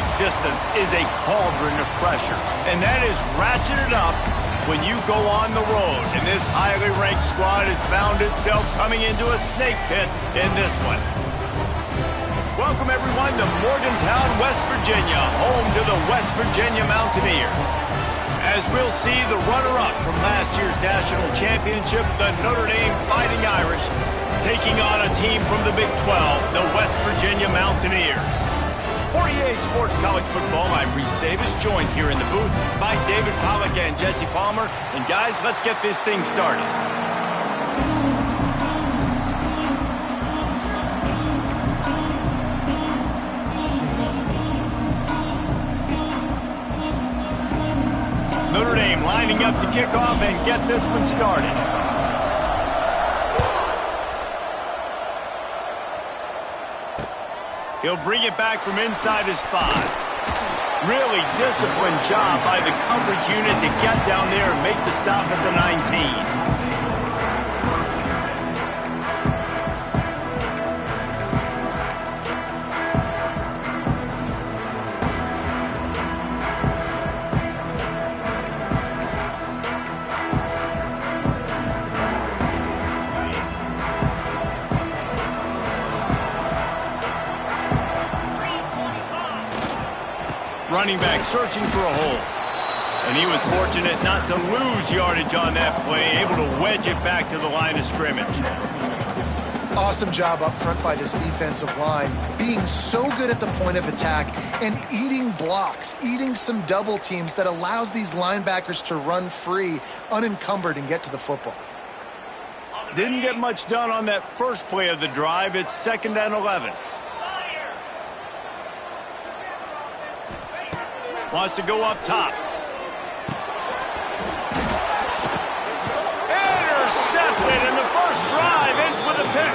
existence is a cauldron of pressure, and that is ratcheted up when you go on the road. And this highly ranked squad has found itself coming into a snake pit in this one. Welcome, everyone, to Morgantown, West Virginia, home to the West Virginia Mountaineers. As we'll see the runner-up from last year's national championship, the Notre Dame Fighting Irish, taking on a team from the Big 12, the West Virginia Mountaineers. For EA Sports College Football, I'm Reese Davis, joined here in the booth by David Pollack and Jesse Palmer. And guys, let's get this thing started. Notre Dame lining up to kick off and get this one started. He'll bring it back from inside his 5. Really disciplined job by the coverage unit to get down there and make the stop at the 19. Running back searching for a hole. And he was fortunate not to lose yardage on that play, able to wedge it back to the line of scrimmage. Awesome job up front by this defensive line, being so good at the point of attack and eating blocks, eating some double teams that allows these linebackers to run free, unencumbered, and get to the football. Didn't get much done on that first play of the drive. It's 2nd and 11. Wants to go up top. Intercepted, and the first drive ends with a pick.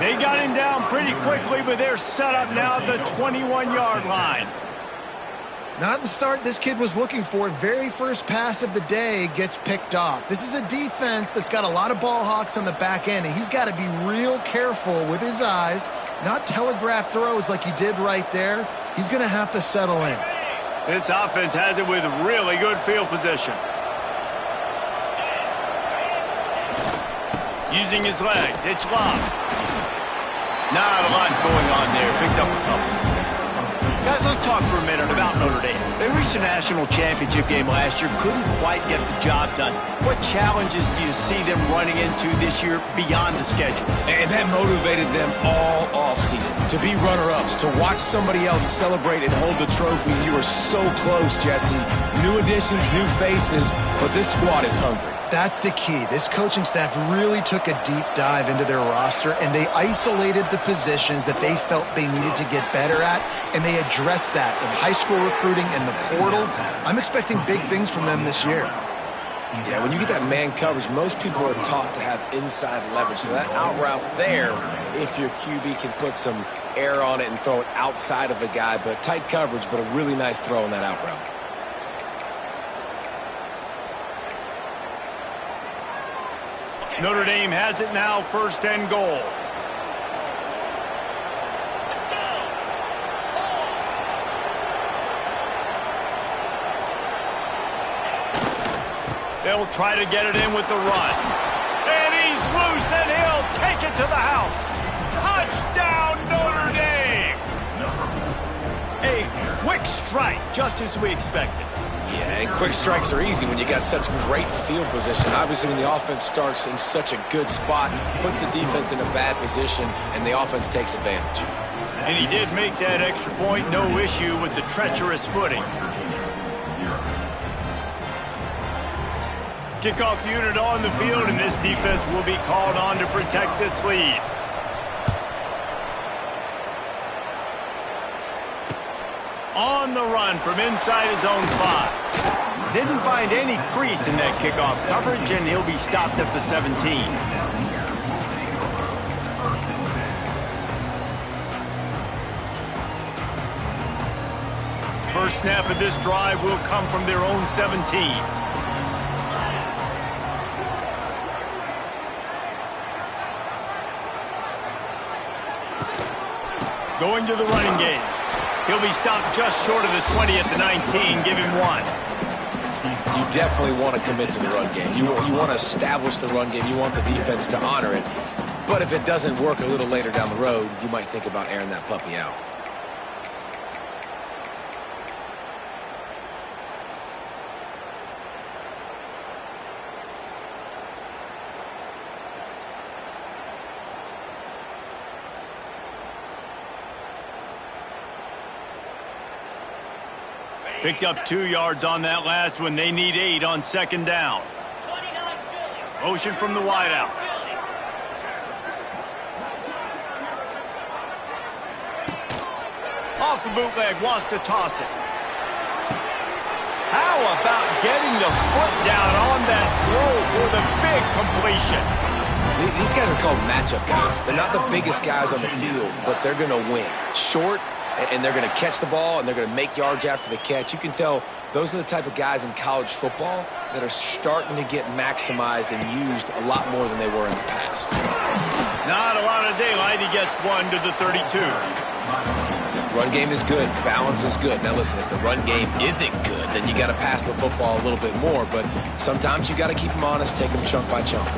They got him down pretty quickly, but they're set up now at the 21-yard line. Not the start this kid was looking for. Very first pass of the day gets picked off. This is a defense that's got a lot of ball hawks on the back end, and he's got to be real careful with his eyes, not telegraph throws like he did right there. He's going to have to settle in. This offense has it with really good field position. Using his legs, it's locked. Not a lot going on there. Picked up a couple. Guys, let's talk for a minute about Notre Dame. They reached a national championship game last year, couldn't quite get the job done. What challenges do you see them running into this year beyond the schedule? And that motivated them all offseason to be runner-ups, to watch somebody else celebrate and hold the trophy. You are so close, Jesse. New additions, new faces, but this squad is hungry. That's the key. This coaching staff really took a deep dive into their roster, and they isolated the positions that they felt they needed to get better at, and they addressed that in high school recruiting and the portal. I'm expecting big things from them this year. Yeah, when you get that man coverage, most people are taught to have inside leverage. So that out route's there if your QB can put some air on it and throw it outside of the guy. But tight coverage, but a really nice throw on that out route. Notre Dame has it now, 1st and goal. They'll try to get it in with the run. And he's loose, and he'll take it to the house. Touchdown, Notre Dame! A quick strike, just as we expected. Yeah, and quick strikes are easy when you got such great field position. Obviously, when the offense starts in such a good spot, puts the defense in a bad position, and the offense takes advantage. And he did make that extra point, no issue with the treacherous footing. Kickoff unit on the field, and this defense will be called on to protect this lead. On the run from inside his own 5. Didn't find any crease in that kickoff coverage, and he'll be stopped at the 17. First snap of this drive will come from their own 17. Going to the running game. He'll be stopped just short of the 20 at the 19. Give him 1. You definitely want to commit to the run game. You want to establish the run game. You want the defense to honor it. But if it doesn't work a little later down the road, you might think about airing that puppy out. Picked up 2 yards on that last one. They need 8 on 2nd down. Motion from the wideout. Off the bootleg, wants to toss it. How about getting the foot down on that throw for the big completion? These guys are called matchup guys. They're not the biggest guys on the field, but they're going to win. Short, and they're going to catch the ball, and they're going to make yards after the catch. You can tell those are the type of guys in college football that are starting to get maximized and used a lot more than they were in the past. Not a lot of daylight. He gets 1 to the 32. Run game is good. Balance is good. Now, listen, if the run game isn't good, then you got to pass the football a little bit more. But sometimes you got to keep them honest, take them chunk by chunk.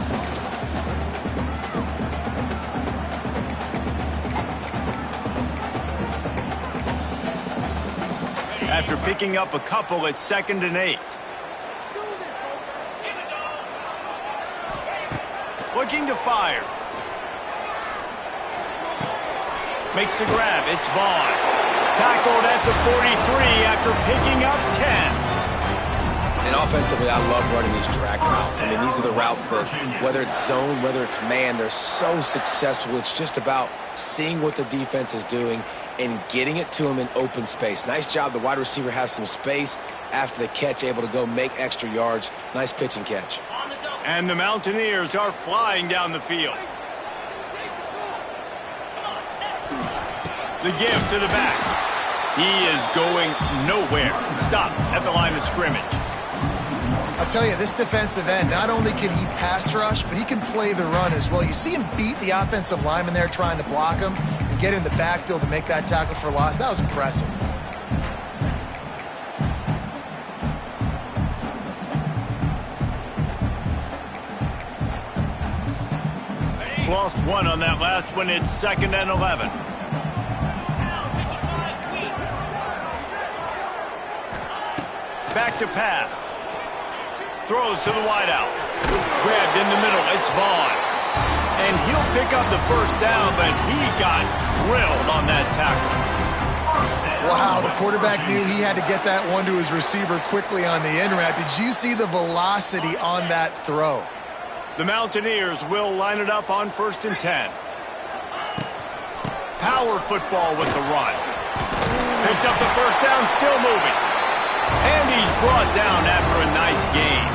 After picking up a couple, it's 2nd and 8. Looking to fire. Makes the grab. It's Vaughn. Tackled at the 43 after picking up 10. And offensively, I love running these drag routes. I mean, these are the routes that, whether it's zone, whether it's man, they're so successful. It's just about seeing what the defense is doing and getting it to him in open space. Nice job. The wide receiver has some space after the catch, able to go make extra yards. Nice pitch and catch. And the Mountaineers are flying down the field. The give to the back. He is going nowhere. Stop at the line of scrimmage. I'll tell you, this defensive end, not only can he pass rush, but he can play the run as well. You see him beat the offensive lineman there trying to block him and get in the backfield to make that tackle for loss. That was impressive. Lost 1 on that last one. It's 2nd and 11. Back to pass. Throws to the wideout. Grabbed in the middle. It's Vaughn. And he'll pick up the 1st down, but he got drilled on that tackle. Wow, the quarterback knew he had to get that one to his receiver quickly on the in route. Did you see the velocity on that throw? The Mountaineers will line it up on 1st and 10. Power football with the run. Picks up the 1st down, still moving. And he's brought down after a nice gain.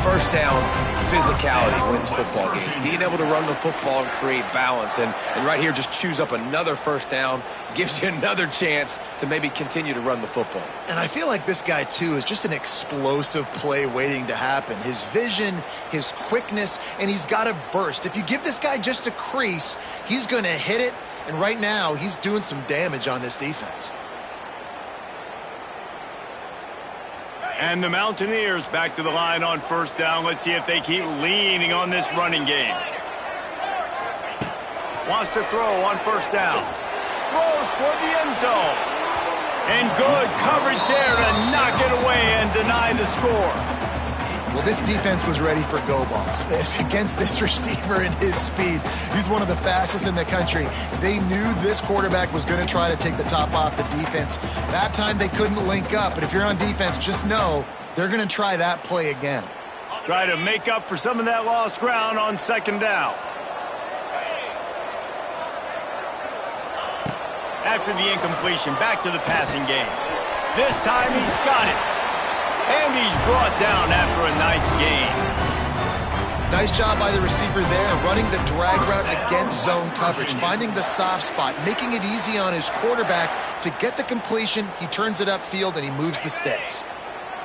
1st down, physicality wins football games. Being able to run the football and create balance. And right here, just choose up another 1st down, gives you another chance to maybe continue to run the football. And I feel like this guy, too, is just an explosive play waiting to happen. His vision, his quickness, and he's got a burst. If you give this guy just a crease, he's going to hit it. And right now, he's doing some damage on this defense. And the Mountaineers back to the line on 1st down. Let's see if they keep leaning on this running game. Wants to throw on 1st down. Throws for the end zone. And good coverage there to knock it away and deny the score. Well, this defense was ready for go balls. Against this receiver and his speed, he's one of the fastest in the country. They knew this quarterback was going to try to take the top off the defense. That time they couldn't link up, but if you're on defense, just know they're going to try that play again. Try to make up for some of that lost ground on 2nd down. After the incompletion, back to the passing game. This time he's got it. And he's brought down after a nice gain. Nice job by the receiver there, running the drag route against zone coverage, finding the soft spot, making it easy on his quarterback to get the completion. He turns it upfield, and he moves the sticks.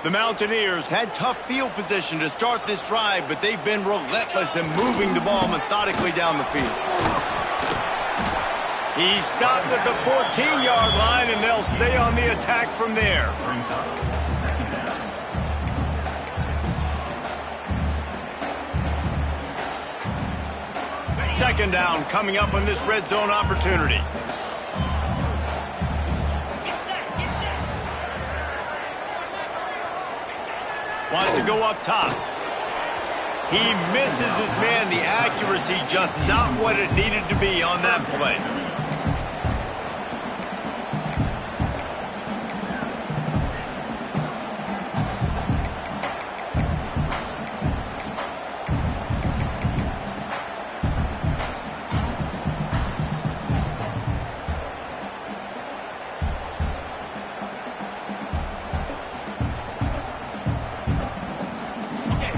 The Mountaineers had tough field position to start this drive, but they've been relentless in moving the ball methodically down the field. He stopped at the 14-yard line, and they'll stay on the attack from there. Second down coming up on this red zone opportunity. Wants to go up top. He misses his man. The accuracy just not what it needed to be on that play.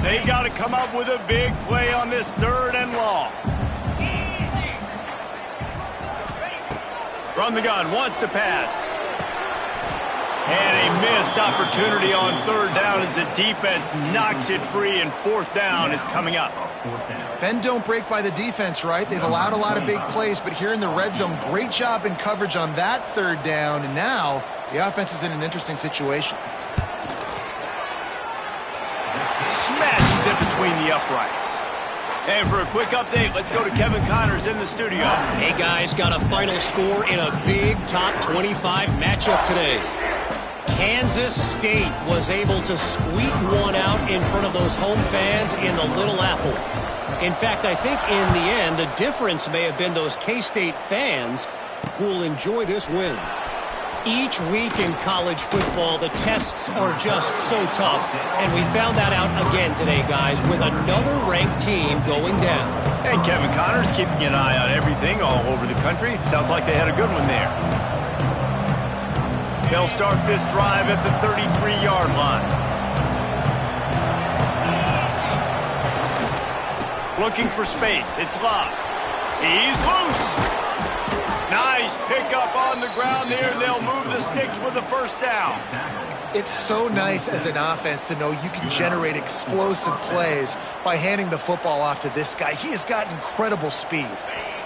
They got to come up with a big play on this third and long. From the gun, wants to pass. And a missed opportunity on third down as the defense knocks it free, and fourth down is coming up. Bend don't break by the defense, right? They've allowed a lot of big plays, but here in the red zone, great job in coverage on that third down, and now the offense is in an interesting situation. Smashes it between the uprights. And for a quick update, let's go to Kevin Connors in the studio. Hey guys, got a final score in a big top 25 matchup today. Kansas State was able to squeak one out in front of those home fans in the Little Apple. In fact, I think in the end, the difference may have been those K-State fans who will enjoy this win. Each week in college football, the tests are just so tough, and we found that out again today, guys, with another ranked team going down. And Kevin Connors keeping an eye on everything all over the country. Sounds like they had a good one there. They'll start this drive at the 33-yard line. Looking for space. It's Love. He's loose. Nice pickup on the ground there. They'll move the sticks with the first down. It's so nice as an offense to know you can generate explosive plays by handing the football off to this guy. He has got incredible speed.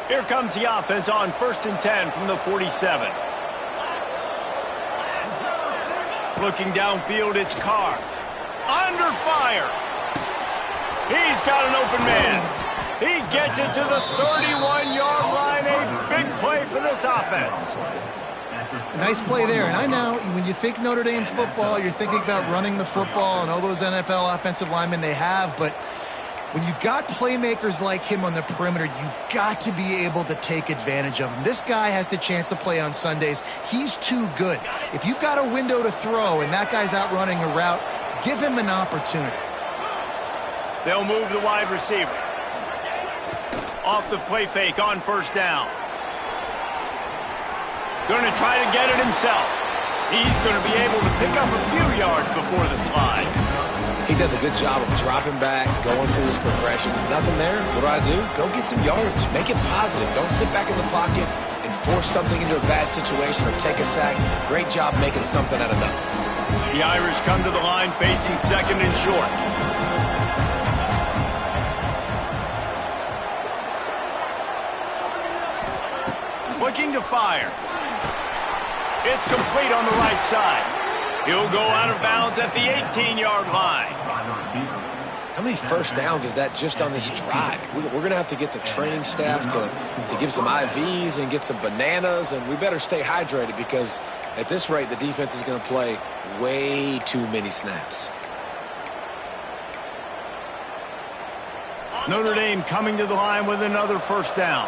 Here comes the offense on 1st and 10 from the 47. Looking downfield, it's Carr. Under fire. He's got an open man. He gets it to the 31-yard line. A big play for this offense. A nice play there. And I know when you think Notre Dame football, you're thinking about running the football and all those NFL offensive linemen they have. But when you've got playmakers like him on the perimeter, you've got to be able to take advantage of him. This guy has the chance to play on Sundays. He's too good. If you've got a window to throw and that guy's out running a route, give him an opportunity. They'll move the wide receiver. Off the play fake on first down. Going to try to get it himself. He's going to be able to pick up a few yards before the slide. He does a good job of dropping back, going through his progressions. Nothing there. What do? Go get some yardage. Make it positive. Don't sit back in the pocket and force something into a bad situation or take a sack. Great job making something out of nothing. The Irish come to the line facing second and short. Looking to fire. It's complete on the right side. He'll go out of bounds at the 18-yard line. How many first downs is that just on this drive? We're going to have to get the training staff to give some IVs and get some bananas, and we better stay hydrated because at this rate, the defense is going to play way too many snaps. Notre Dame coming to the line with another first down.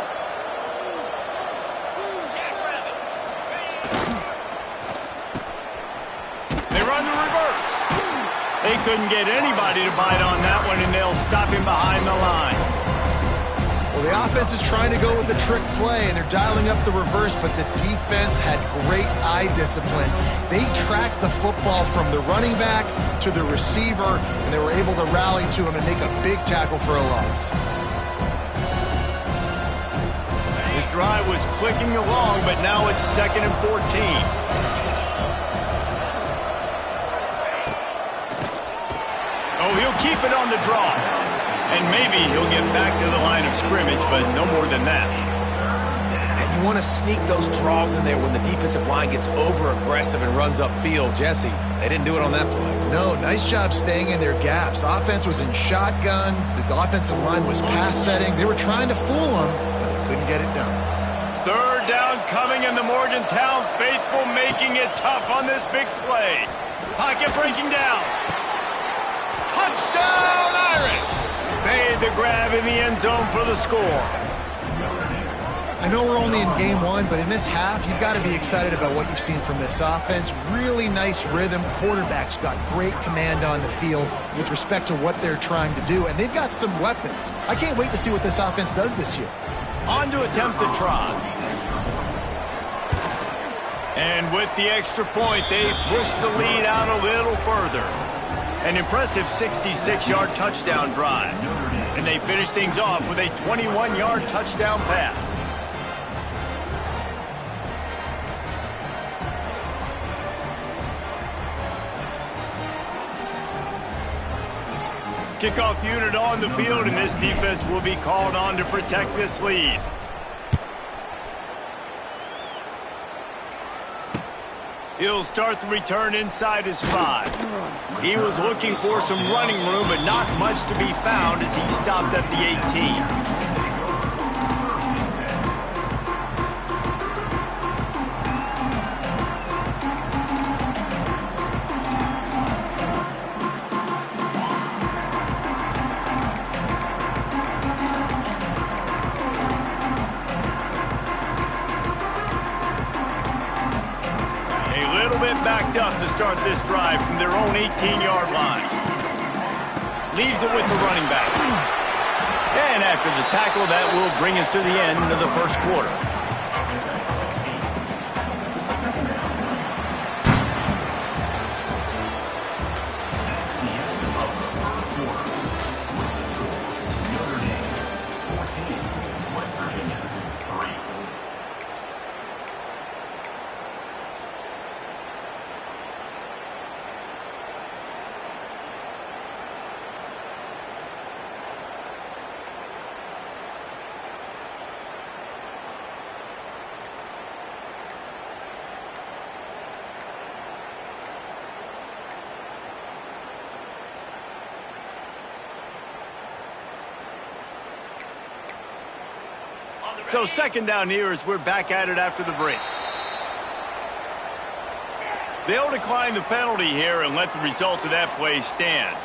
They couldn't get anybody to bite on that one, and they'll stop him behind the line. Well, the offense is trying to go with a trick play, and they're dialing up the reverse, but the defense had great eye discipline. They tracked the football from the running back to the receiver, and they were able to rally to him and make a big tackle for a loss. This drive was clicking along, but now it's 2nd and 14. Oh, he'll keep it on the draw. And maybe he'll get back to the line of scrimmage, but no more than that. And You want to sneak those draws in there when the defensive line gets over-aggressive and runs upfield. Jesse, they didn't do it on that play. No, nice job staying in their gaps. Offense was in shotgun. The offensive line was pass setting. They were trying to fool them, but they couldn't get it done. Third down coming, and the Morgantown faithful making it tough on this big play. Pocket breaking down. Touchdown, Irish! Made the grab in the end zone for the score. I know we're only in game one, but in this half, you've got to be excited about what you've seen from this offense. Really nice rhythm. Quarterback's got great command on the field with respect to what they're trying to do, and they've got some weapons. I can't wait to see what this offense does this year. On to attempt the try. And with the extra point, they push the lead out a little further. An impressive 66-yard touchdown drive. And they finish things off with a 21-yard touchdown pass. Kickoff unit on the field, and this defense will be called on to protect this lead. He'll start the return inside his 5. He was looking for some running room, but not much to be found as he stopped at the 18. Backed up to start this drive from their own 18-yard line. Leaves it with the running back. And after the tackle, that will bring us to the end of the first quarter. So second down here as we're back at it after the break. They'll decline the penalty here and let the result of that play stand.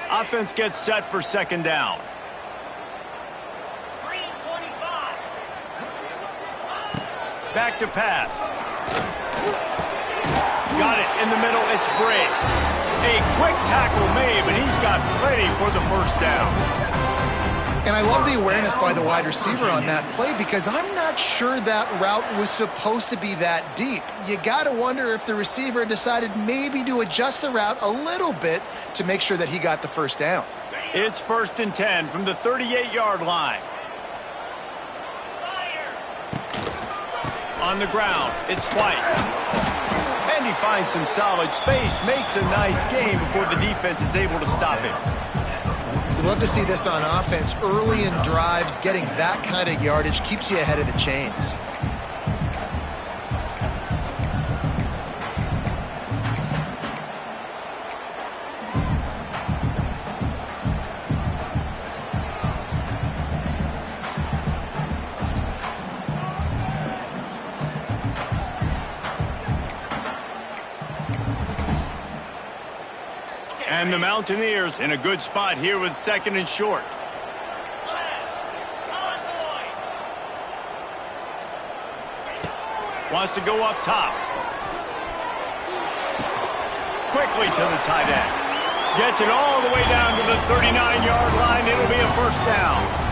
Offense gets set for second down. Back to pass. Got it in the middle. It's Bray. A quick tackle made, but he's got plenty for the first down. And I love the awareness by the wide receiver on that play because I'm not sure that route was supposed to be that deep. You got to wonder if the receiver decided maybe to adjust the route a little bit to make sure that he got the first down. It's 1st and 10 from the 38-yard line. On the ground, it's White. And he finds some solid space, makes a nice game before the defense is able to stop him. You love to see this on offense. Early in drives, getting that kind of yardage keeps you ahead of the chains. And the Mountaineers in a good spot here with second and short. Wants to go up top. Quickly to the tight end. Gets it all the way down to the 39-yard line. It'll be a first down.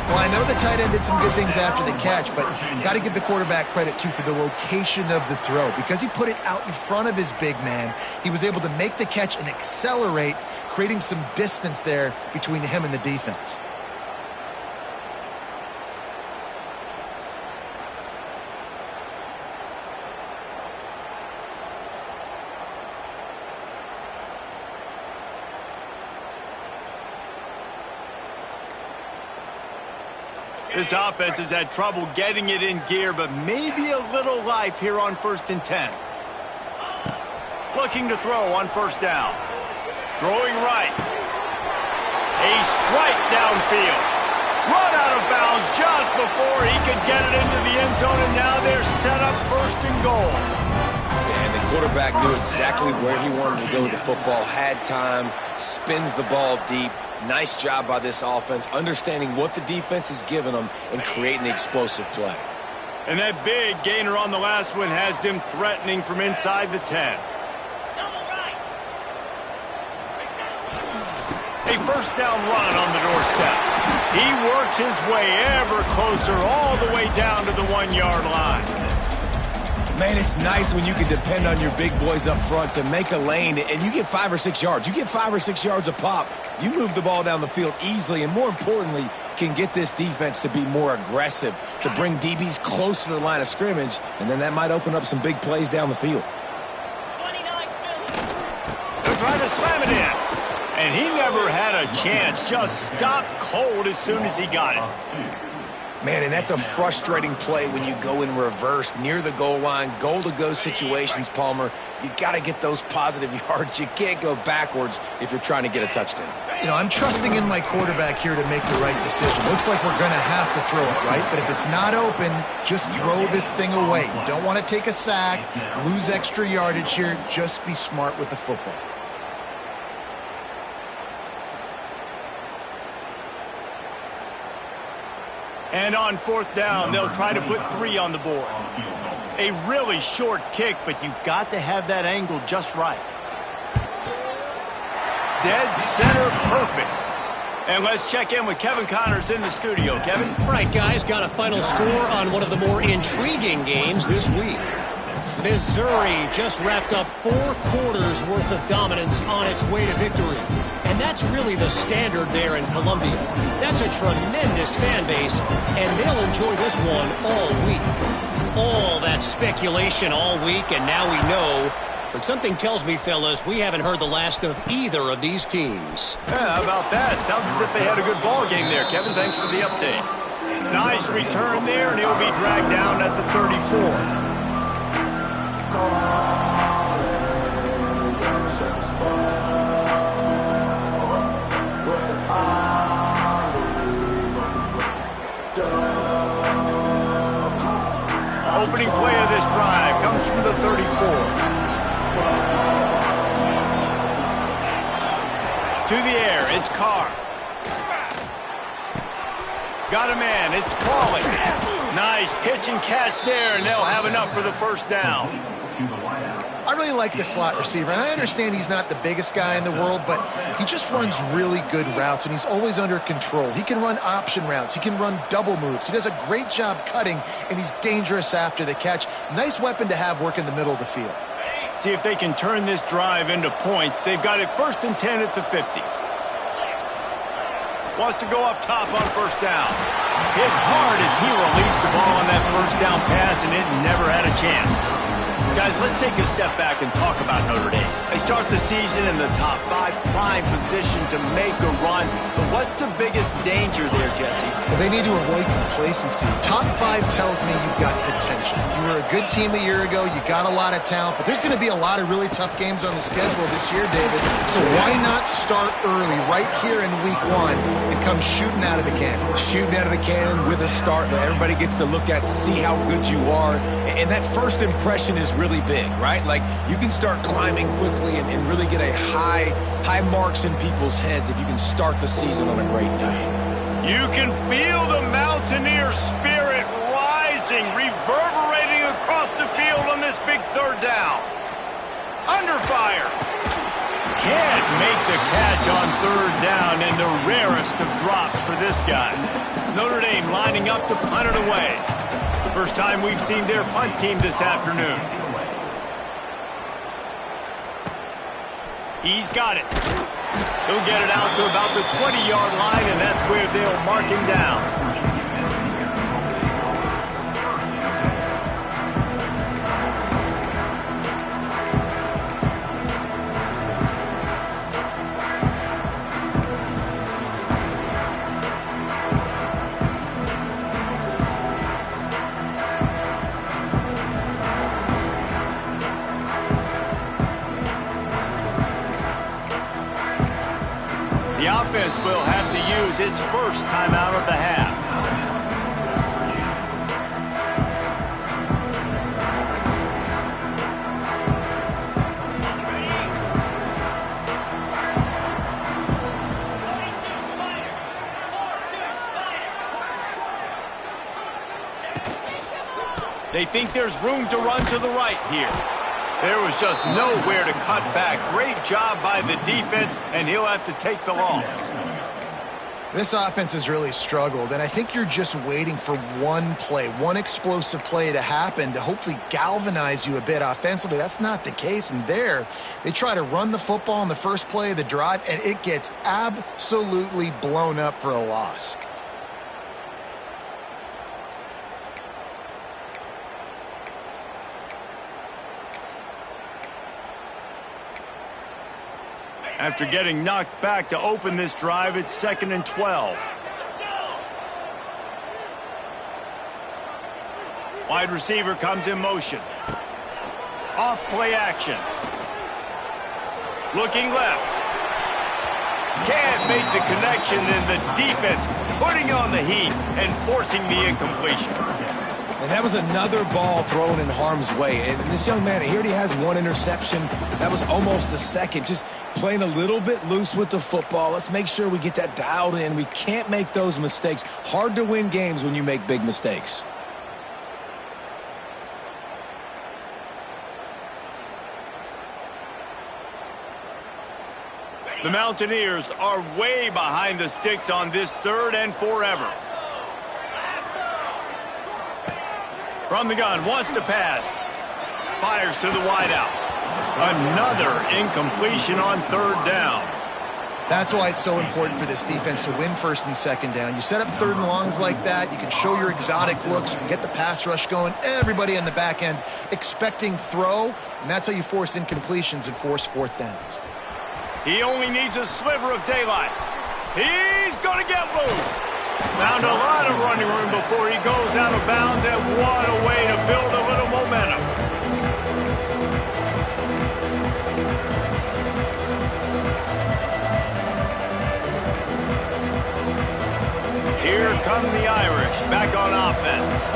Well, I know the tight end did some good things after the catch, but got to give the quarterback credit, too, for the location of the throw. Because he put it out in front of his big man, he was able to make the catch and accelerate, creating some distance there between him and the defense. This offense has had trouble getting it in gear, but maybe a little life here on 1st and 10. Looking to throw on 1st down. Throwing right. A strike downfield. Run out of bounds just before he could get it into the end zone, and now they're set up 1st and goal. And the quarterback knew exactly where he wanted to go with the football, had time, spins the ball deep. Nice job by this offense, understanding what the defense is giving them and creating the explosive play. And that big gainer on the last one has them threatening from inside the 10. A 1st down run on the doorstep. He works his way ever closer all the way down to the 1-yard line. Man, it's nice when you can depend on your big boys up front to make a lane, and you get 5 or 6 yards. You get 5 or 6 yards a pop. You move the ball down the field easily, and more importantly, can get this defense to be more aggressive, to bring DBs close to the line of scrimmage, and then that might open up some big plays down the field. They're trying to slam it in. And he never had a chance. Just stopped cold as soon as he got it. Man, and that's a frustrating play when you go in reverse near the goal line, goal-to-go situations, Palmer. You got to get those positive yards. You can't go backwards if you're trying to get a touchdown. You know, I'm trusting in my quarterback here to make the right decision. Looks like we're going to have to throw it, right? But if it's not open, just throw this thing away. You don't want to take a sack, lose extra yardage here. Just be smart with the football. And on 4th down, they'll try to put 3 on the board. A really short kick, but you've got to have that angle just right. Dead center perfect. And let's check in with Kevin Connors in the studio. Kevin? All right, guys, got a final score on one of the more intriguing games this week. Missouri just wrapped up 4 quarters worth of dominance on its way to victory. And that's really the standard there in Columbia. That's a tremendous fan base, and they'll enjoy this one all week. All that speculation all week, and now we know. But something tells me, fellas, we haven't heard the last of either of these teams. Yeah, how about that? Sounds as if they had a good ball game there. Kevin, thanks for the update. Nice return there, and he'll be dragged down at the 34. Opening play of this drive comes from the 34. To the air, it's Carr. Got a man, it's Pauly. Nice pitch and catch there, and they'll have enough for the 1st down. I really like the slot receiver, and I understand he's not the biggest guy in the world, but he just runs really good routes, and he's always under control. He can run option routes. He can run double moves. He does a great job cutting, and he's dangerous after the catch. Nice weapon to have work in the middle of the field. See if they can turn this drive into points. They've got it 1st and 10 at the 50. Wants to go up top on 1st down. Hit hard as he released the ball on that 1st down pass, and it never had a chance. Guys, let's take a step back and talk about Notre Dame. They start the season in the top 5, prime position to make a run. But what's the biggest danger there, Jesse? Well, they need to avoid complacency. Top 5 tells me you've got potential. You were a good team a year ago. You got a lot of talent. But there's going to be a lot of really tough games on the schedule this year, David. So why not start early right here in week 1 and come shooting out of the cannon? Shooting out of the cannon with a start that everybody gets to look at, see how good you are. And that first impression is really big, right? Like, you can start climbing quickly and really get a high marks in people's heads if you can start the season on a great night. You can feel the Mountaineer spirit rising, reverberating across the field on this big 3rd down. Under fire. Can't make the catch on 3rd down, and the rarest of drops for this guy. Notre Dame lining up to punt it away. First time we've seen their punt team this afternoon. He's got it. He'll get it out to about the 20-yard line, and that's where they'll mark him down. The offense will have to use its first timeout of the half. They think there's room to run to the right here. There was just nowhere to cut back. Great job by the defense, and he'll have to take the loss. This offense has really struggled, and I think you're just waiting for one play, one explosive play to happen to hopefully galvanize you a bit offensively. That's not the case, and there, they try to run the football in the first play of the drive, and it gets absolutely blown up for a loss. After getting knocked back to open this drive, it's 2nd and 12. Wide receiver comes in motion. Off play action. Looking left. Can't make the connection, and the defense putting on the heat and forcing the incompletion. And that was another ball thrown in harm's way. And this young man, he already has one interception. That was almost a second. Just playing a little bit loose with the football. Let's make sure we get that dialed in. We can't make those mistakes. Hard to win games when you make big mistakes. The Mountaineers are way behind the sticks on this 3rd and forever. From the gun, wants to pass. Fires to the wideout. Another incompletion on 3rd down. That's why it's so important for this defense to win 1st and 2nd down. You set up 3rd and longs like that, you can show your exotic looks, you can get the pass rush going, everybody on the back end expecting throw, and that's how you force incompletions and force 4th downs. He only needs a sliver of daylight. He's going to get loose. Found a lot of running room before he goes out of bounds, and what a way to build a little momentum. Here come the Irish back on offense.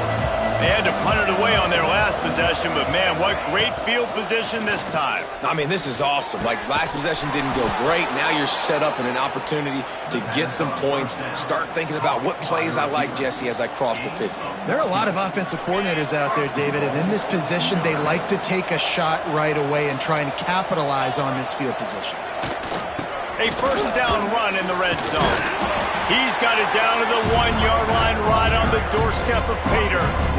They had to punt it away on their last possession, but man, what great field position this time. I mean, this is awesome. Like, last possession didn't go great. Now you're set up in an opportunity to get some points. Start thinking about what plays I like, Jesse, as I cross the 50. There are a lot of offensive coordinators out there, David, and in this position, they like to take a shot right away and try and capitalize on this field position. A 1st down run in the red zone. He's got it down to the 1-yard line right on the doorstep of Pater.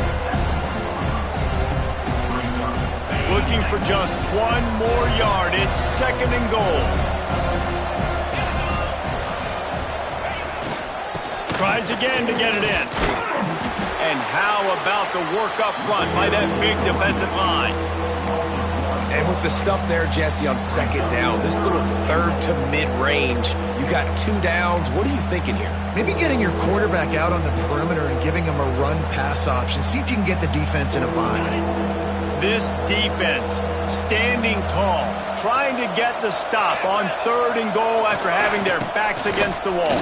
Looking for just one more yard. It's 2nd and goal. Tries again to get it in. And how about the work up front by that big defensive line? And with the stuff there, Jesse, on 2nd down, this little 3rd to mid-range, you got 2 downs. What are you thinking here? Maybe getting your quarterback out on the perimeter and giving him a run-pass option. See if you can get the defense in a bind. This defense, standing tall, trying to get the stop on 3rd and goal after having their backs against the wall.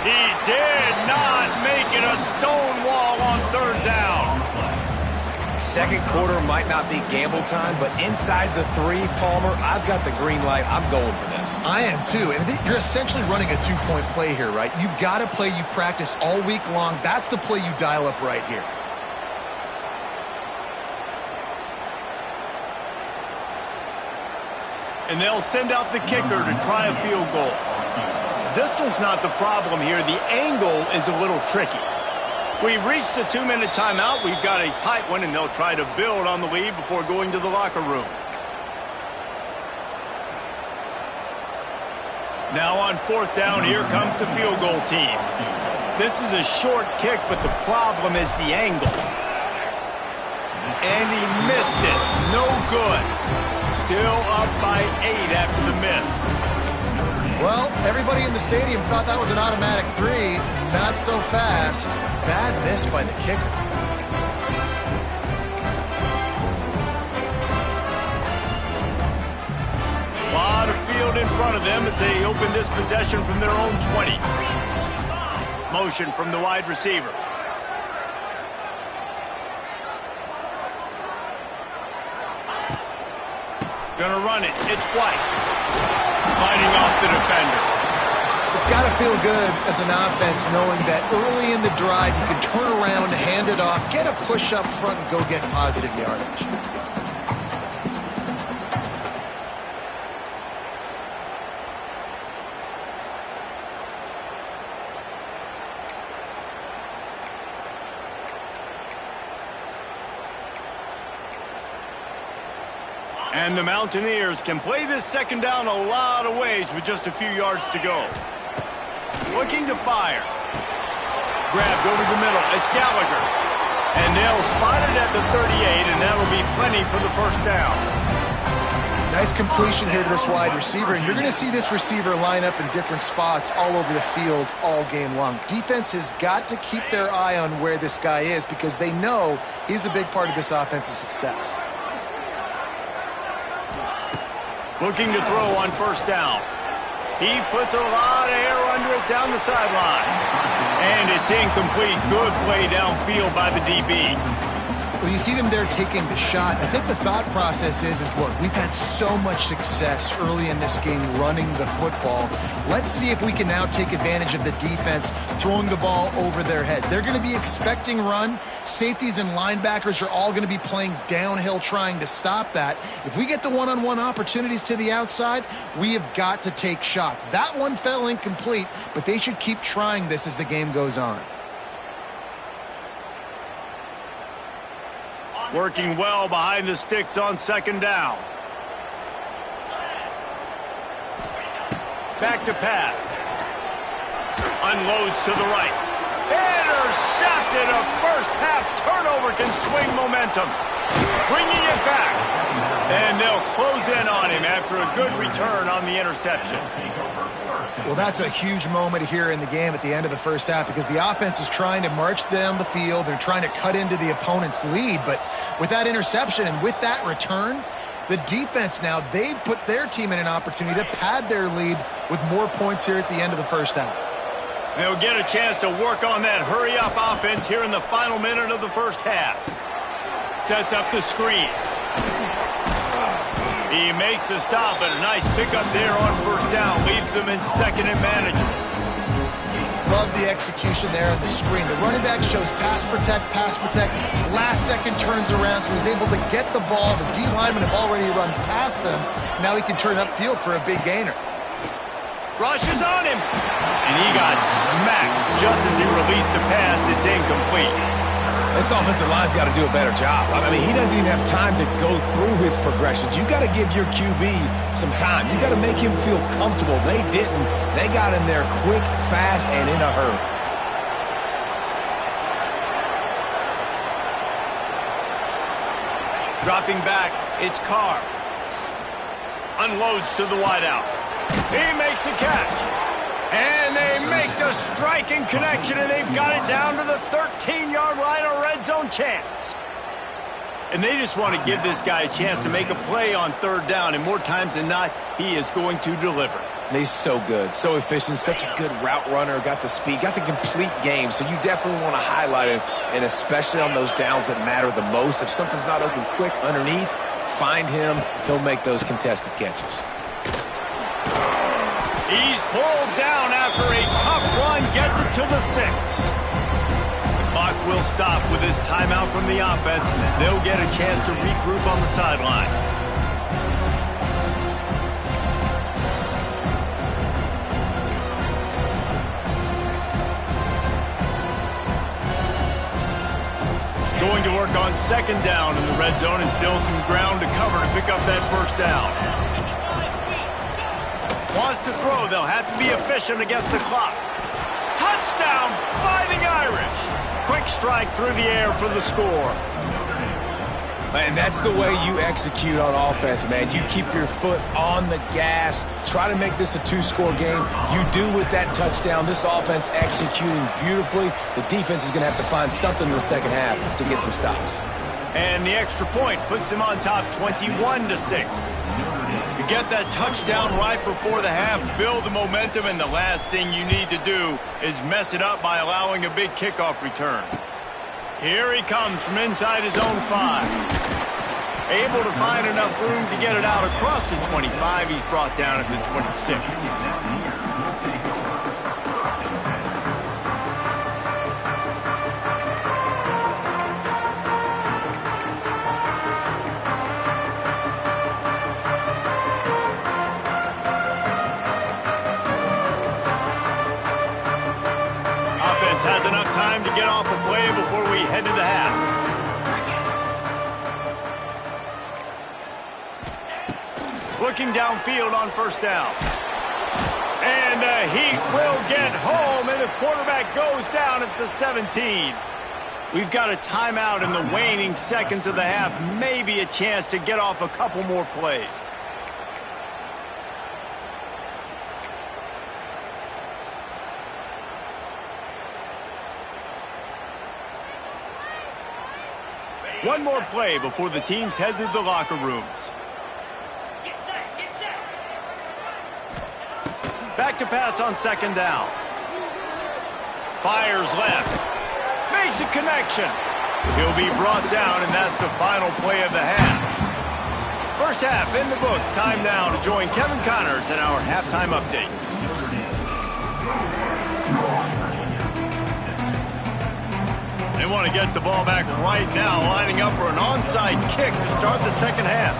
He did not make it a stone wall on 3rd down. 2nd quarter might not be gamble time, but inside the 3, Palmer, I've got the green light. I'm going for this. I am too, and you're essentially running a 2-point play here, right? You've got a play you practice all week long. That's the play you dial up right here. And they'll send out the kicker to try a field goal. Distance not the problem here. The angle is a little tricky. We've reached the 2-minute timeout. We've got a tight one, and they'll try to build on the lead before going to the locker room. Now on 4th down, here comes the field goal team. This is a short kick, but the problem is the angle. And he missed it. No good. Still up by 8 after the miss. Well, everybody in the stadium thought that was an automatic 3. Not so fast. Bad miss by the kicker. A lot of field out in front of them as they open this possession from their own 20. Motion from the wide receiver. Gonna run it. It's White. Fighting off the defender. It's got to feel good as an offense knowing that early in the drive you can turn around, hand it off, get a push up front, and go get positive yardage. And the Mountaineers can play this second down a lot of ways with just a few yards to go. Looking to fire. Grabbed over the middle. It's Gallagher. And they'll spot it at the 38, and that'll be plenty for the first down. Nice completion here to this wide receiver, and you're going to see this receiver line up in different spots all over the field all game long. Defense has got to keep their eye on where this guy is because they know he's a big part of this offense's success. Looking to throw on first down. He puts a lot of air under it down the sideline. And it's incomplete. Good play downfield by the DB. Well, you see them there taking the shot. I think the thought process is look, we've had so much success early in this game running the football. Let's see if we can now take advantage of the defense throwing the ball over their head. They're going to be expecting run. Safeties and linebackers are all going to be playing downhill trying to stop that. If we get the one-on-one opportunities to the outside, we have got to take shots. That one fell incomplete, but they should keep trying this as the game goes on. Working well behind the sticks on second down. Back to pass. Unloads to the right. Intercepted. A first half turnover can swing momentum. Bringing it back. And they'll close in on him after a good return on the interception. Well, that's a huge moment here in the game at the end of the first half because the offense is trying to march down the field. They're trying to cut into the opponent's lead. But with that interception and with that return, the defense now, they've put their team in an opportunity to pad their lead with more points here at the end of the first half. They'll get a chance to work on that hurry-up offense here in the final minute of the first half. Sets up the screen. He makes the stop, but a nice pickup there on first down. Leaves them in second and manageable. Love the execution there on the screen. The running back shows pass protect. Last second turns around, so he's able to get the ball. The D linemen have already run past him. Now he can turn upfield for a big gainer. Rushes on him. And he got smacked just as he released the pass. It's incomplete. This offensive line's got to do a better job. I mean, he doesn't even have time to go through his progressions. You got to give your QB some time. You got to make him feel comfortable. They didn't. They got in there quick, fast, and in a hurry. Dropping back, it's Carr. Unloads to the wideout. He makes a catch. And they make the striking connection, and they've got it down to the 13-yard line, a red zone chance. And they just want to give this guy a chance to make a play on third down, and more times than not, he is going to deliver. He's so good, so efficient, such a good route runner, got the speed, got the complete game, so you definitely want to highlight him, and especially on those downs that matter the most. If something's not open quick underneath, find him, he'll make those contested catches. He's pulled down after a tough run, gets it to the 6. The clock will stop with this timeout from the offense. They'll get a chance to regroup on the sideline. Going to work on second down in the red zone and still some ground to cover to pick up that first down. Wants to throw, they'll have to be efficient against the clock. Touchdown, Fighting Irish. Quick strike through the air for the score. And that's the way you execute on offense, man. You keep your foot on the gas. Try to make this a two-score game. You do with that touchdown. This offense executing beautifully. The defense is going to have to find something in the second half to get some stops. And the extra point puts them on top 21-6. You get that touchdown right before the half, build the momentum, and the last thing you need to do is mess it up by allowing a big kickoff return. Here he comes from inside his own 5. Able to find enough room to get it out across the 25. He's brought down at the 26. Offense has enough time to get off a play before we head to the half. Looking downfield on first down. And the Heat will get home, and the quarterback goes down at the 17. We've got a timeout in the waning seconds of the half. Maybe a chance to get off a couple more plays. One more play before the teams head to the locker rooms. Back to pass on second down. Fires left. Makes a connection. He'll be brought down, and that's the final play of the half. First half in the books. Time now to join Kevin Connors in our halftime update. They want to get the ball back right now, lining up for an onside kick to start the second half.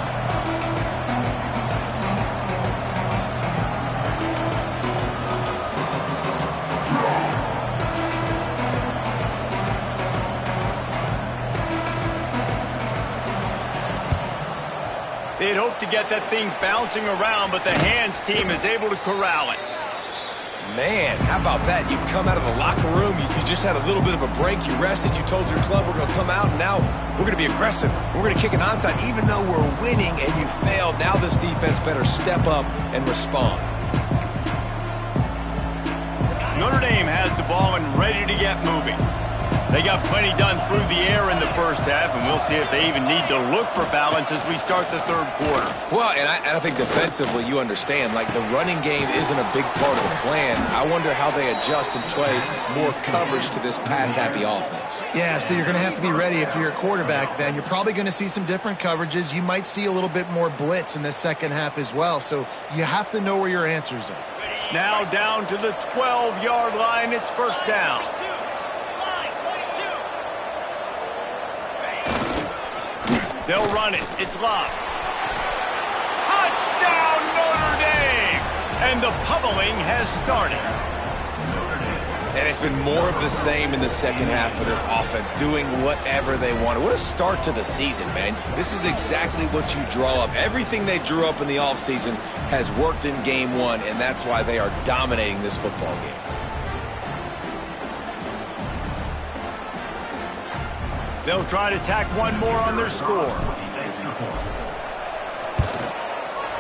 They'd hoped to get that thing bouncing around, but the hands team is able to corral it. Man, how about that? You come out of the locker room, you just had a little bit of a break, you rested, you told your club we're going to come out, and now we're going to be aggressive. We're going to kick an onside, even though we're winning and you failed. Now this defense better step up and respond. Notre Dame has the ball and ready to get moving. They got plenty done through the air in the first half, and we'll see if they even need to look for balance as we start the third quarter. Well, and I think defensively, you understand, like the running game isn't a big part of the plan. I wonder how they adjust and play more coverage to this pass-happy offense. Yeah, so you're going to have to be ready if you're a quarterback then. You're probably going to see some different coverages. You might see a little bit more blitz in the second half as well, so you have to know where your answers are. Now down to the 12-yard line. It's first down. They'll run it. It's locked. Touchdown, Notre Dame! And the pummeling has started. And it's been more of the same in the second half for this offense, doing whatever they want. What a start to the season, man. This is exactly what you draw up. Everything they drew up in the offseason has worked in game one, and that's why they are dominating this football game. They'll try to tack one more on their score.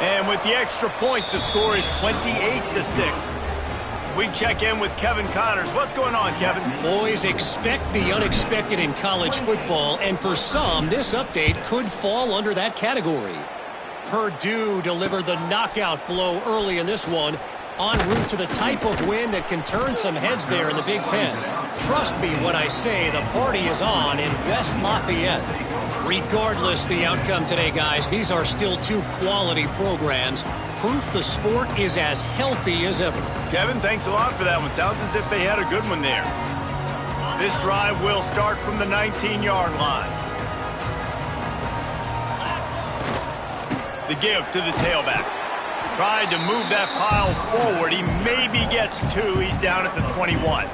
And with the extra point, the score is 28-6. We check in with Kevin Connors. What's going on, Kevin? Boys, expect the unexpected in college football, and for some, this update could fall under that category. Purdue delivered the knockout blow early in this one, en route to the type of win that can turn some heads there in the Big Ten. Trust me when I say the party is on in West Lafayette. Regardless the outcome today, guys, these are still two quality programs. Proof the sport is as healthy as ever. Kevin, thanks a lot for that one. Sounds as if they had a good one there. This drive will start from the 19-yard line. The give to the tailback. Tried to move that pile forward. He maybe gets two. He's down at the 21.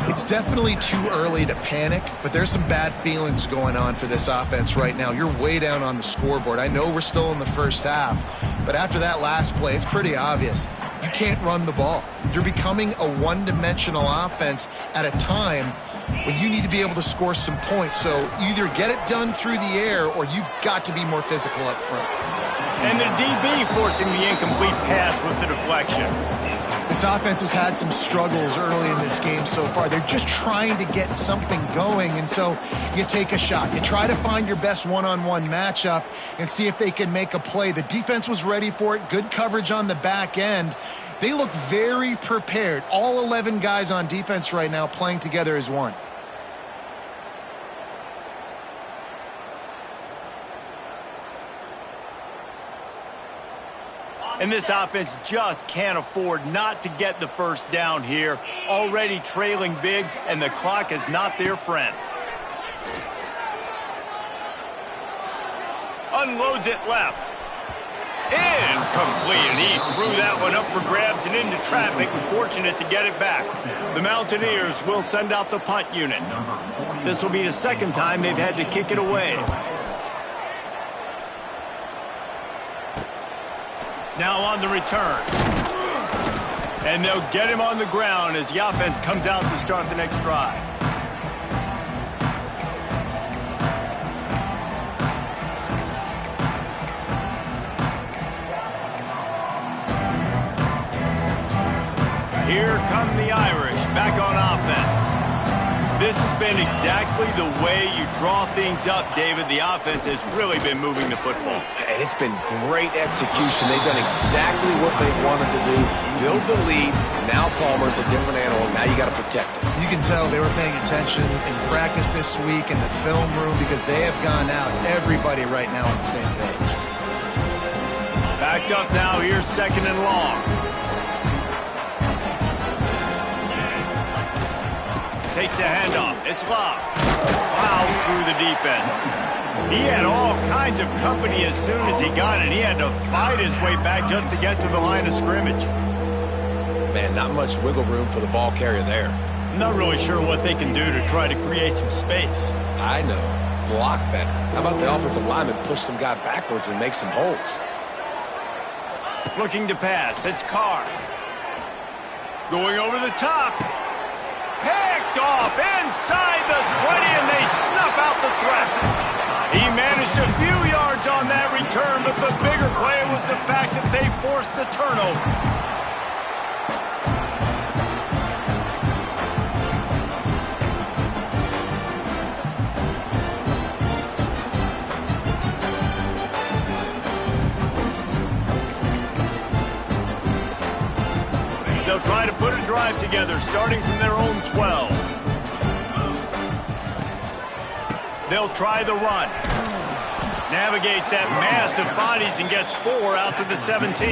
It's definitely too early to panic, but there's some bad feelings going on for this offense right now. You're way down on the scoreboard. I know we're still in the first half, but after that last play, it's pretty obvious. You can't run the ball. You're becoming a one-dimensional offense at a time when you need to be able to score some points. So either get it done through the air or you've got to be more physical up front. And the DB forcing the incomplete pass with the deflection. This offense has had some struggles early in this game so far. They're just trying to get something going, and so you take a shot. You try to find your best one-on-one matchup and see if they can make a play. The defense was ready for it. Good coverage on the back end. They look very prepared. All 11 guys on defense right now playing together as one. And this offense just can't afford not to get the first down here. Already trailing big, and the clock is not their friend. Unloads it left. Incomplete, and he threw that one up for grabs and into traffic, and fortunate to get it back. The Mountaineers will send out the punt unit. This will be the second time they've had to kick it away. Now on the return. And they'll get him on the ground as the offense comes out to start the next drive. Here come the Irish back on offense. This has been exactly the way you draw things up, David. The offense has really been moving the football. And it's been great execution. They've done exactly what they wanted to do. Build the lead. Now Palmer's a different animal. Now you got to protect it. You can tell they were paying attention in practice this week in the film room because they have gone out. Everybody right now on the same page. Backed up now. Here's second and long. Takes the handoff. It's Love. Plows through the defense. He had all kinds of company as soon as he got it. He had to fight his way back just to get to the line of scrimmage. Man, not much wiggle room for the ball carrier there. I'm not really sure what they can do to try to create some space. I know. Block better. How about the offensive lineman push some guy backwards and make some holes? Looking to pass. It's Carr. Going over the top. Picked off inside the 20, and they snuff out the threat. He managed a few yards on that return, but the bigger play was the fact that they forced the turnover. They'll try to put a drive together, starting from their own 12. They'll try the run. Navigates that mass of bodies and gets 4 out to the 17.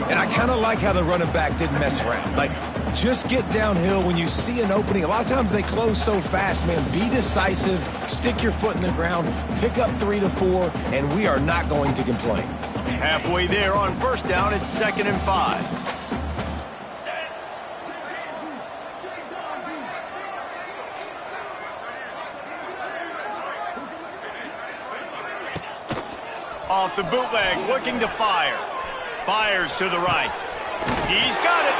And I kind of like how the running back didn't mess around. Like, just get downhill when you see an opening. A lot of times they close so fast, man. Be decisive, stick your foot in the ground, pick up 3 to 4, and we are not going to complain. Halfway there on first down, it's 2nd and 5. Off the bootleg, looking to fire. Fires to the right. He's got it.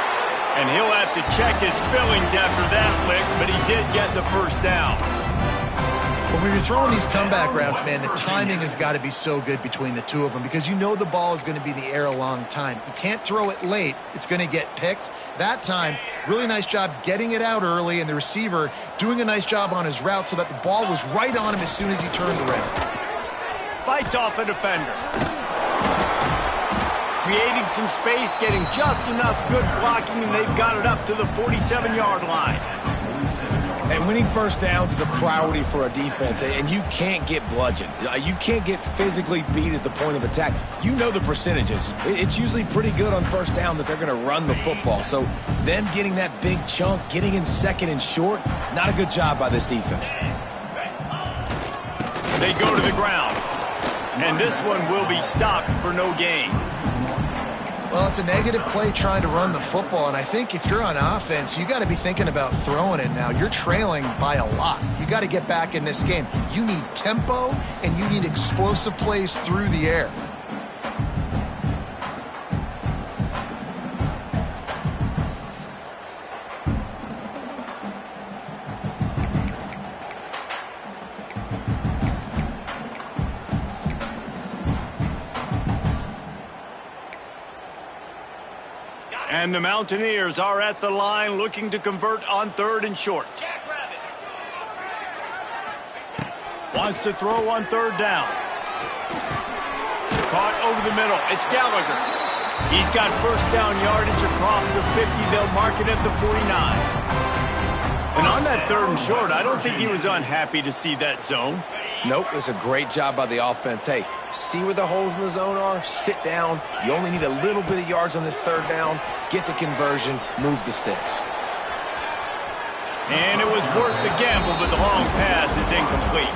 And he'll have to check his fillings after that lick, but he did get the first down. Well, when you're throwing these comeback routes, man, the timing has got to be so good between the two of them because you know the ball is going to be in the air a long time. You can't throw it late. It's going to get picked. That time, really nice job getting it out early, and the receiver doing a nice job on his route so that the ball was right on him as soon as he turned around. Fights off a defender. Creating some space, getting just enough good blocking, and they've got it up to the 47-yard line. And winning first downs is a priority for a defense, and you can't get bludgeoned. You can't get physically beat at the point of attack. You know the percentages. It's usually pretty good on first down that they're going to run the football. So them getting that big chunk, getting in second and short, not a good job by this defense. They go to the ground. And this one will be stopped for no gain. Well, it's a negative play trying to run the football, and I think if you're on offense, you got to be thinking about throwing it now. You're trailing by a lot. You got to get back in this game. You need tempo, and you need explosive plays through the air. And the Mountaineers are at the line looking to convert on 3rd and short. Wants to throw on 3rd down. Caught over the middle. It's Gallagher. He's got first down yardage across the 50. They'll mark it at the 49. And on that 3rd and short, I don't think he was unhappy to see that zone. Nope, it's a great job by the offense. Hey, see where the holes in the zone are, sit down. You only need a little bit of yards on this 3rd down. Get the conversion, move the sticks. And it was worth the gamble, but the long pass is incomplete.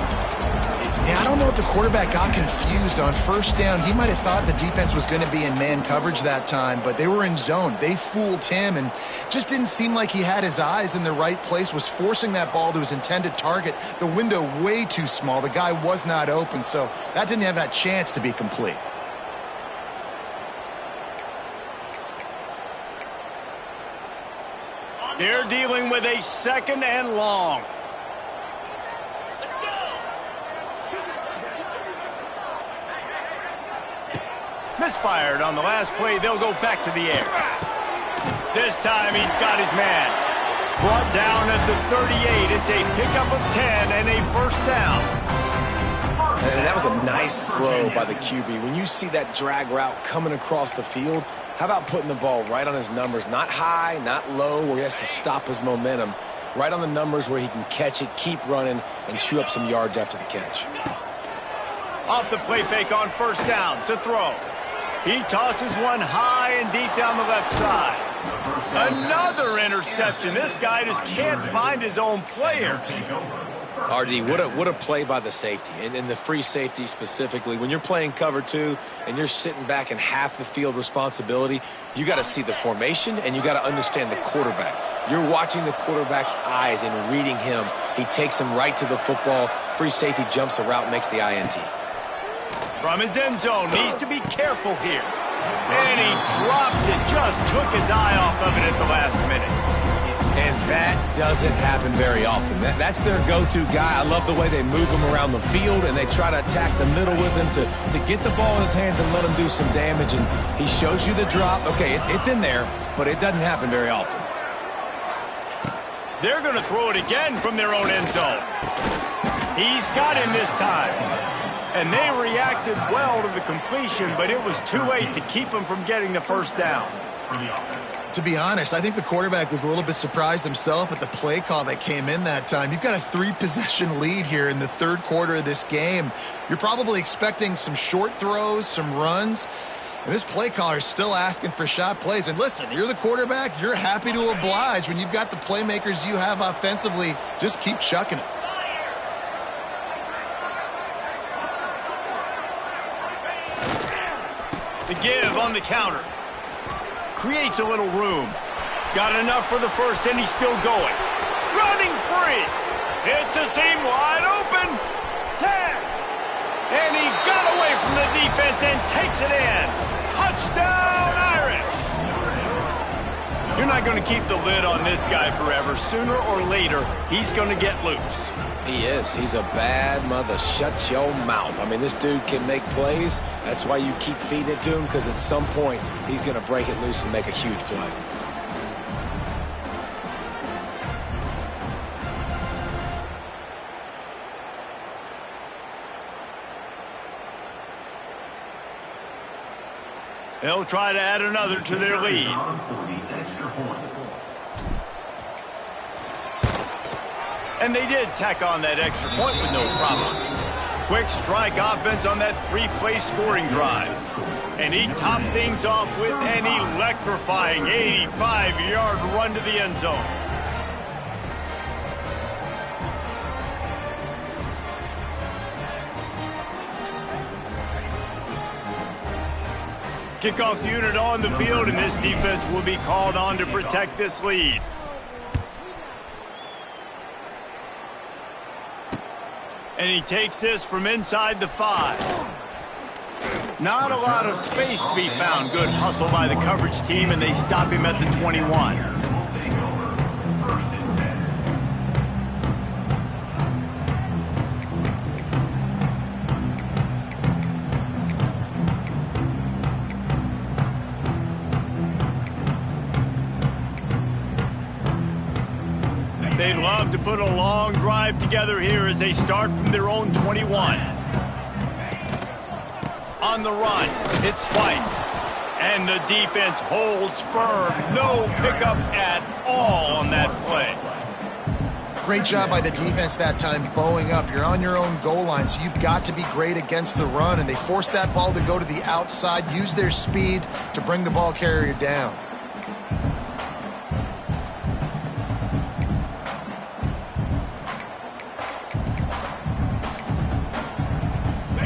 Yeah, I don't know if the quarterback got confused on 1st down. He might have thought the defense was going to be in man coverage that time, but they were in zone. They fooled him and just didn't seem like he had his eyes in the right place, was forcing that ball to his intended target. The window way too small. The guy was not open, so that didn't have that chance to be complete. They're dealing with a 2nd and long. Misfired on the last play. They'll go back to the air. This time he's got his man. Brought down at the 38. It's a pickup of 10 and a 1st down. And that was a nice throw by the QB. When you see that drag route coming across the field, how about putting the ball right on his numbers? Not high, not low, where he has to stop his momentum. Right on the numbers where he can catch it, keep running, and chew up some yards after the catch. Off the play fake on 1st down to throw. He tosses one high and deep down the left side. Another interception. This guy just can't find his own players. RD, what a play by the safety, and in the free safety specifically. When you're playing cover 2 and you're sitting back in half the field responsibility, you got to see the formation and you got to understand the quarterback. You're watching the quarterback's eyes and reading him. He takes him right to the football. Free safety jumps the route, makes the INT. From his end zone, needs to be careful here. And he drops it, just took his eye off of it at the last minute. And that doesn't happen very often. That's their go-to guy. I love the way they move him around the field, and they try to attack the middle with him to get the ball in his hands and let him do some damage. And he shows you the drop. Okay, it's in there, but it doesn't happen very often. They're going to throw it again from their own end zone. He's got him this time. And they reacted well to the completion, but it was too late to keep him from getting the 1st down. To be honest, I think the quarterback was a little bit surprised himself at the play call that came in that time. You've got a 3-possession lead here in the 3rd quarter of this game. You're probably expecting some short throws, some runs. And this play caller is still asking for shot plays. And listen, you're the quarterback. You're happy to oblige. When you've got the playmakers you have offensively, just keep chucking it. The give on the counter. Creates a little room. Got enough for the 1st, and he's still going. Running free. It's a seam wide open. 10. And he got away from the defense and takes it in. Touchdown, Irish. You're not going to keep the lid on this guy forever. Sooner or later, he's going to get loose. He is. He's a bad mother. Shut your mouth. I mean, this dude can make plays. That's why you keep feeding it to him, because at some point, he's going to break it loose and make a huge play. They'll try to add another to their lead. And they did tack on that extra point with no problem. Quick strike offense on that 3-play scoring drive. And he topped things off with an electrifying 85-yard run to the end zone. Kickoff unit on the field, and this defense will be called on to protect this lead. And he takes this from inside the 5. Not a lot of space to be found. Good hustle by the coverage team, and they stop him at the 21. They'd love to put a long drive together here as they start from their own 21. On the run, it's White. And the defense holds firm. No pickup at all on that play. Great job by the defense that time, bowing up. You're on your own goal line, so you've got to be great against the run, and they forced that ball to go to the outside, use their speed to bring the ball carrier down.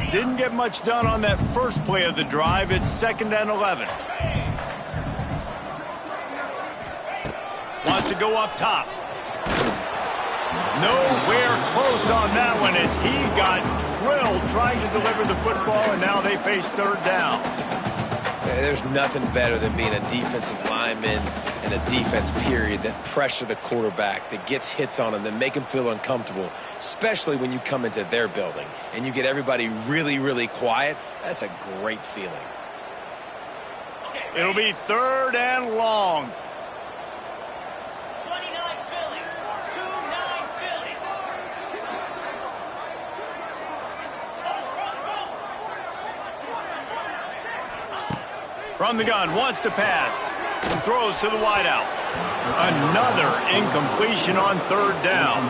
Didn't get much done on that first play of the drive. It's 2nd and 11. Wants to go up top. Nowhere close on that one as he got drilled trying to deliver the football, and now they face 3rd down. There's nothing better than being a defensive lineman and a defense period that pressure the quarterback, that gets hits on him, that make him feel uncomfortable, especially when you come into their building and you get everybody really, really quiet. That's a great feeling. It'll be 3rd and long. From the gun, wants to pass, and throws to the wideout. Another incompletion on 3rd down.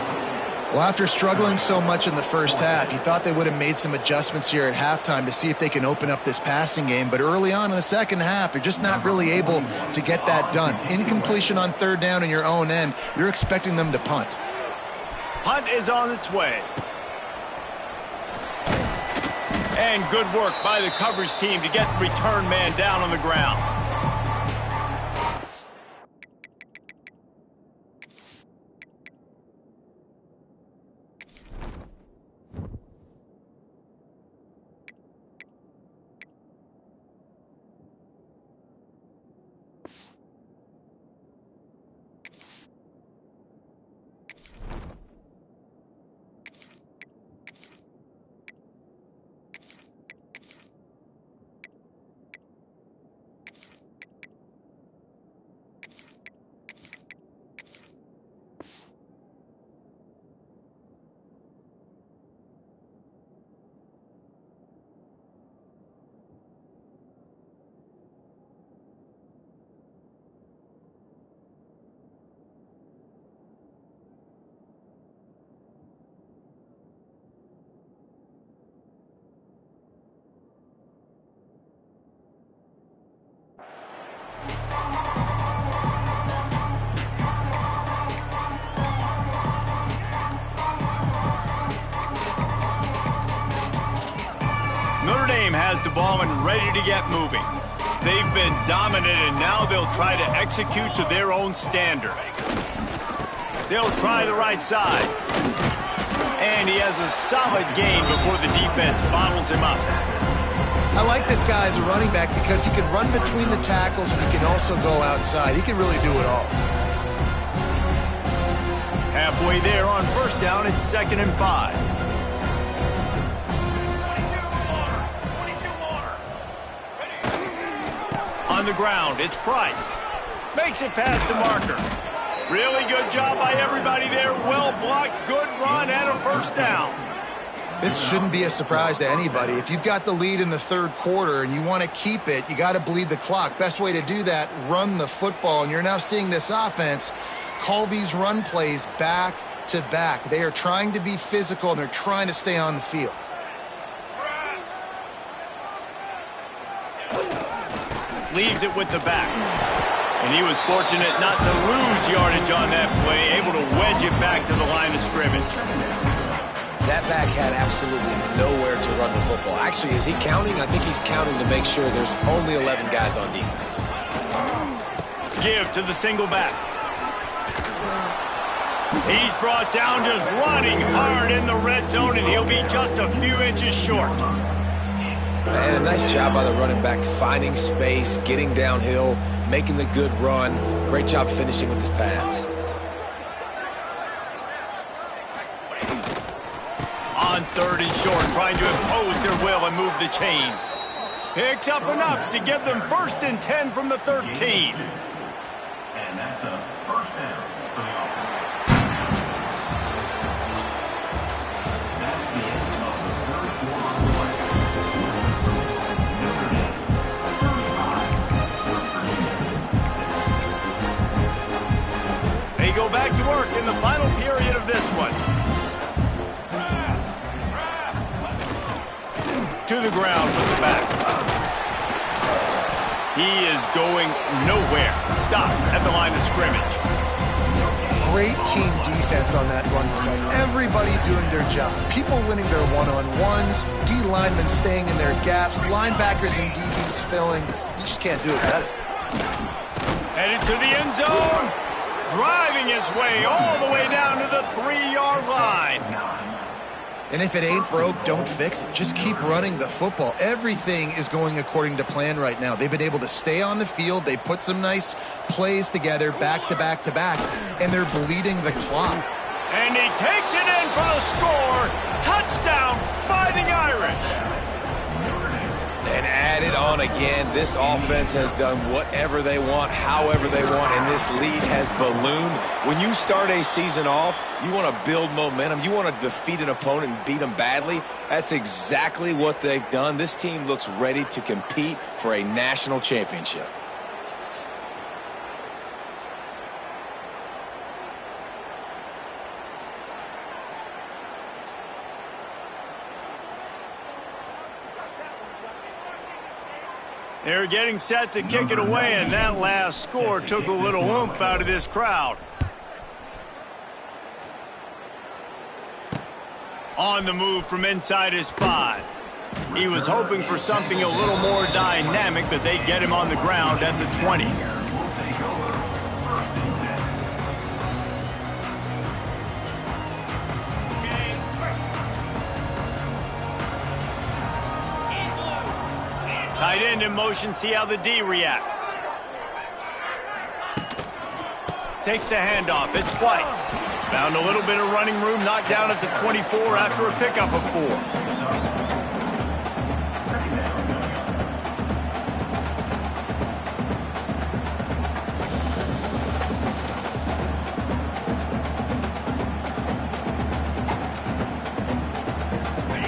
Well, after struggling so much in the first half, you thought they would have made some adjustments here at halftime to see if they can open up this passing game. But early on in the second half, they're just not really able to get that done. Incompletion on 3rd down in your own end, you're expecting them to punt. Punt is on its way. And good work by the coverage team to get the return man down on the ground. Notre Dame has the ball and ready to get moving. They've been dominant, and now they'll try to execute to their own standard. They'll try the right side. And he has a solid gain before the defense bottles him up. I like this guy as a running back because he can run between the tackles and he can also go outside. He can really do it all. Halfway there on 1st down, it's 2nd and 5. On the ground, it's Price. Makes it past the marker. Really good job by everybody there. Well blocked, good run, and a 1st down. This shouldn't be a surprise to anybody. If you've got the lead in the 3rd quarter and you want to keep it, you got to bleed the clock. Best way to do that, run the football. And you're now seeing this offense call these run plays back to back. They are trying to be physical and they're trying to stay on the field. Leaves it with the back. And he was fortunate not to lose yardage on that play, able to wedge it back to the line of scrimmage. That back had absolutely nowhere to run the football. Actually, is he counting? I think he's counting to make sure there's only 11 guys on defense. Give to the single back. He's brought down just running hard in the red zone, and he'll be just a few inches short. And a nice job by the running back, finding space, getting downhill, making the good run. Great job finishing with his pads. On 3rd and short, trying to impose their will and move the chains. Picks up enough to give them 1st and 10 from the 13. And that's a 1st down for the offense. in the final period of this one. To the ground with the back. He is going nowhere. Stop at the line of scrimmage. Great team defense on that run play. Everybody doing their job. People winning their one-on-ones, D linemen staying in their gaps, linebackers and DBs filling. You just can't do it better. Headed to the end zone. Driving his way all the way down to the 3-yard line. And if it ain't broke, don't fix it. Just keep running the football. Everything is going according to plan right now. They've been able to stay on the field. They put some nice plays together back to back to back, and they're bleeding the clock. And he takes it in for the score. Touchdown, Fighting Irish. And add it on again. This offense has done whatever they want, however they want, and this lead has ballooned. When you start a season off, you want to build momentum. You want to defeat an opponent and beat them badly. That's exactly what they've done. This team looks ready to compete for a national championship. They're getting set to kick it away, and that last score took a little oomph out of this crowd. On the move from inside his 5. He was hoping for something a little more dynamic, but they get him on the ground at the 20. Tight end in motion, see how the D reacts. Takes the handoff, it's White. Found a little bit of running room, knocked down at the 24 after a pickup of 4.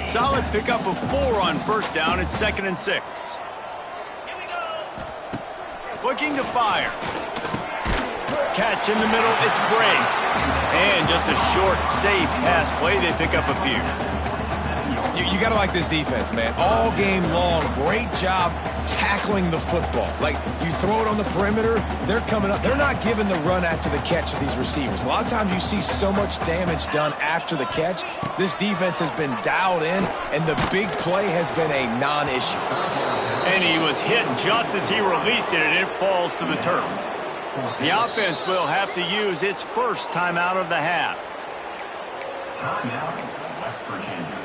Solid pickup of 4 on first down. It's 2nd and 6. Looking to fire. Catch in the middle, it's Bray. And just a short, safe pass play. They pick up a few. You got to like this defense, man. All game long, great job tackling the football. Like, you throw it on the perimeter, they're coming up. They're not giving the run after the catch to these receivers. A lot of times you see so much damage done after the catch. This defense has been dialed in, and the big play has been a non-issue. And he was hit just as he released it, and it falls to the turf. The offense will have to use its first timeout of the half. West Virginia.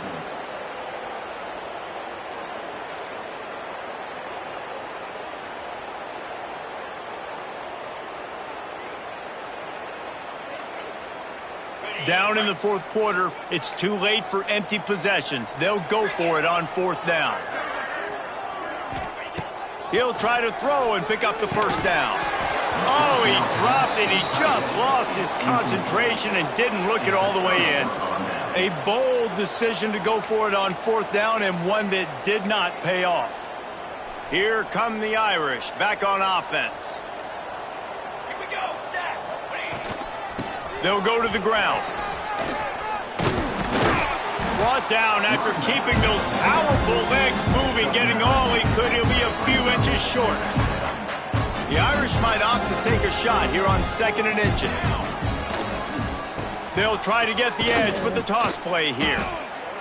Down in the 4th quarter, it's too late for empty possessions. They'll go for it on 4th down. He'll try to throw and pick up the first down. Oh, he dropped it. He just lost his concentration and didn't look it all the way in. A bold decision to go for it on 4th down, and one that did not pay off. Here come the Irish back on offense. Here we go, Zach. They'll go to the ground. Brought down after keeping those powerful legs moving, getting all he could. He'll be a few inches short. The Irish might opt to take a shot here on 2nd and inches. They'll try to get the edge with the toss play here.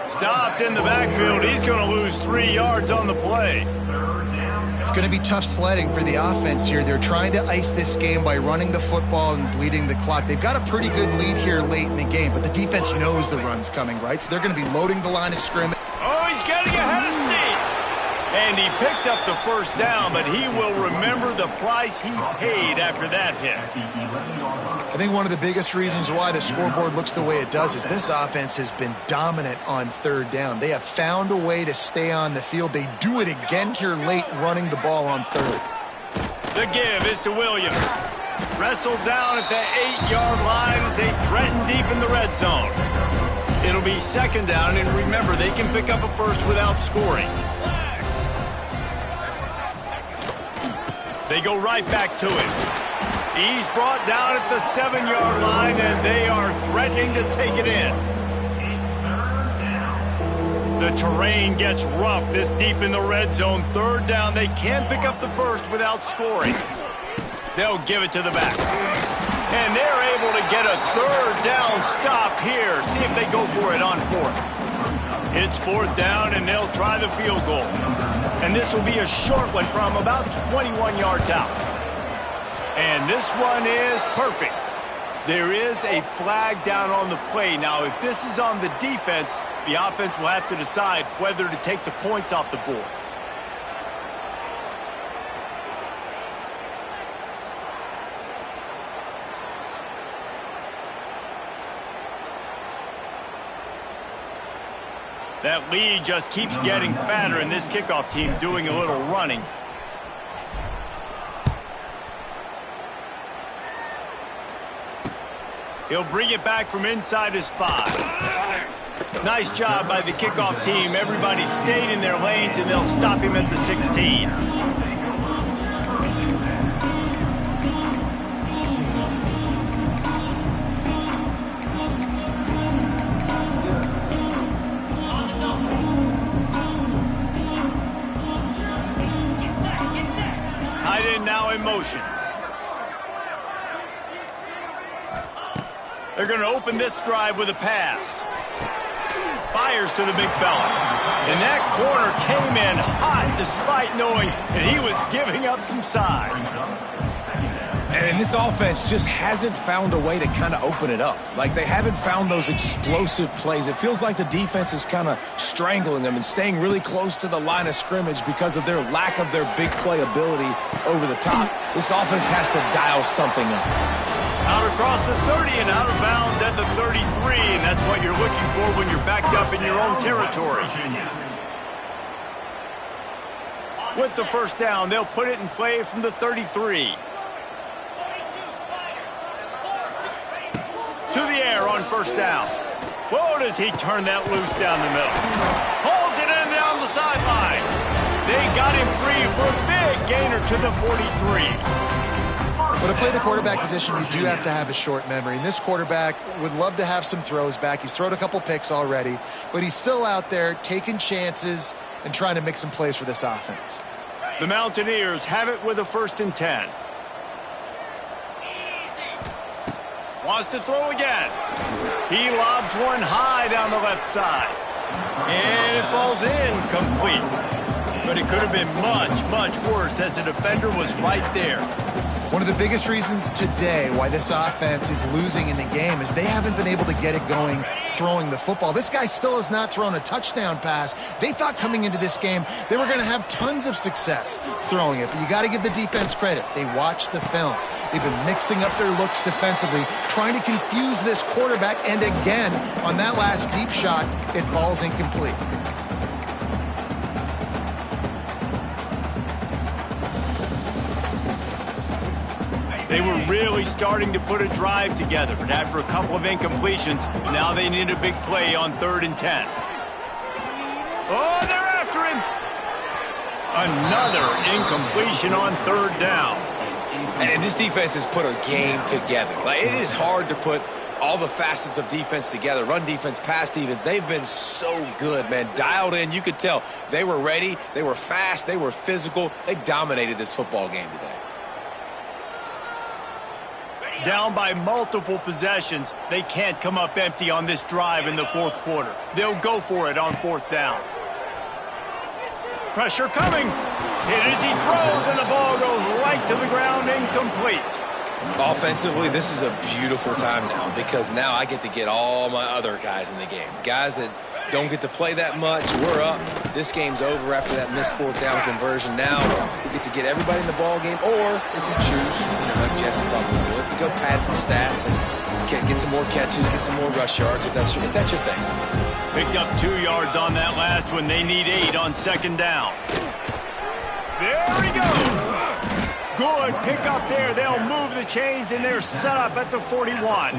Stopped in the backfield. He's going to lose 3 yards on the play. It's going to be tough sledding for the offense here. They're trying to ice this game by running the football and bleeding the clock. They've got a pretty good lead here late in the game, but the defense knows the run's coming, right? So they're going to be loading the line of scrimmage. Oh, he's getting ahead of steam. And he picks up the first down, but he will remember the price he paid after that hit. I think one of the biggest reasons why the scoreboard looks the way it does is this offense has been dominant on 3rd down. They have found a way to stay on the field. They do it again here late, running the ball on 3rd. The give is to Williams. Wrestled down at the 8-yard line as they threaten deep in the red zone. It'll be 2nd down, and remember, they can pick up a first without scoring. They go right back to it. He's brought down at the 7-yard line, and they are threatening to take it in. The terrain gets rough this deep in the red zone. 3rd down. They can't pick up the first without scoring. They'll give it to the back. And they're able to get a 3rd down stop here. See if they go for it on 4th. It's 4th down, and they'll try the field goal. And this will be a short one from about 21 yards out. And this one is perfect. There is a flag down on the play. Now, if this is on the defense, the offense will have to decide whether to take the points off the board. That lead just keeps getting fatter, and this kickoff team doing a little running. He'll bring it back from inside his 5. Nice job by the kickoff team. Everybody stayed in their lanes, and they'll stop him at the 16. Tight end now in motion. They're going to open this drive with a pass. Fires to the big fella. And that corner came in hot despite knowing that he was giving up some size. And this offense just hasn't found a way to kind of open it up. Like, they haven't found those explosive plays. It feels like the defense is kind of strangling them and staying really close to the line of scrimmage because of their lack of their big play ability over the top. This offense has to dial something up. Out across the 30 and out of bounds at the 33, and that's what you're looking for when you're backed up in your own territory. With the 1st down, they'll put it in play from the 33. To the air on 1st down. Whoa, does he turn that loose down the middle. Pulls it in down the sideline. They got him free for a big gainer to the 43. But to play the quarterback position, you do have to have a short memory. And this quarterback would love to have some throws back. He's thrown a couple picks already, but he's still out there taking chances and trying to make some plays for this offense. The Mountaineers have it with a 1st and 10. Wants to throw again. He lobs one high down the left side. And it falls incomplete. But it could have been much, much worse as the defender was right there. One of the biggest reasons today why this offense is losing in the game is they haven't been able to get it going throwing the football. This guy still has not thrown a touchdown pass. They thought coming into this game they were going to have tons of success throwing it, but you got to give the defense credit. They watched the film. They've been mixing up their looks defensively, trying to confuse this quarterback, and again, on that last deep shot, it falls incomplete. They were really starting to put a drive together, but after a couple of incompletions, now they need a big play on 3rd and 10. Oh, they're after him! Another incompletion on 3rd down. And this defense has put a game together. Like, it is hard to put all the facets of defense together. Run defense, pass defense. They've been so good, man. Dialed in. You could tell they were ready. They were fast. They were physical. They dominated this football game today. Down by multiple possessions, they can't come up empty on this drive in the 4th quarter. They'll go for it on 4th down. Pressure coming. Hit as he throws, and the ball goes right to the ground, incomplete. Offensively, this is a beautiful time now because now I get to get all my other guys in the game. Guys that don't get to play that much. We're up. This game's over after that missed 4th down conversion. Now we get to get everybody in the ball game, or if you choose, like Jesse probably would, to go pad some stats and get some more catches, get some more rush yards if that's your thing. Picked up 2 yards on that last one. They need 8 on 2nd down. There he goes. Good pick up there. They'll move the chains, and they're set up at the 41.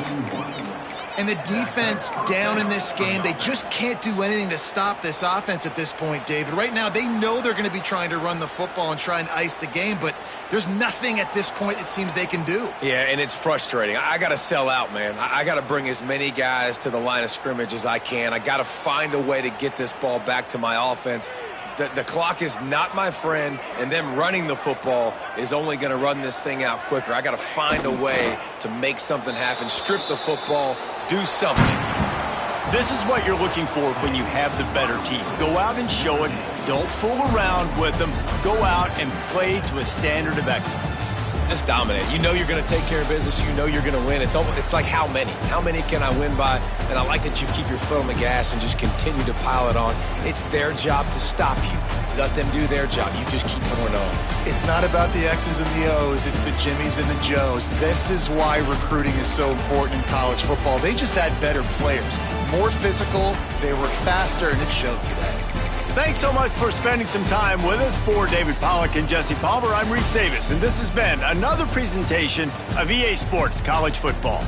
And the defense down in this game, they just can't do anything to stop this offense at this point, David. Right now, they know they're going to be trying to run the football and try and ice the game, but there's nothing at this point it seems they can do. Yeah, and it's frustrating. I got to sell out, man. I got to bring as many guys to the line of scrimmage as I can. I got to find a way to get this ball back to my offense. The clock is not my friend, and them running the football is only going to run this thing out quicker. I got to find a way to make something happen, strip the football, do something. This is what you're looking for when you have the better team. Go out and show it. Don't fool around with them. Go out and play to a standard of excellence. Just dominate. You know you're going to take care of business. You know you're going to win. It's like how many? How many can I win by? And I like that you keep your foot on the gas and just continue to pile it on. It's their job to stop you. Let them do their job. You just keep going on. It's not about the X's and the O's. It's the Jimmies and the Joes. This is why recruiting is so important in college football. They just had better players. More physical. They were faster, and it showed today. Thanks so much for spending some time with us. For David Pollack and Jesse Palmer, I'm Reese Davis, and this has been another presentation of EA Sports College Football.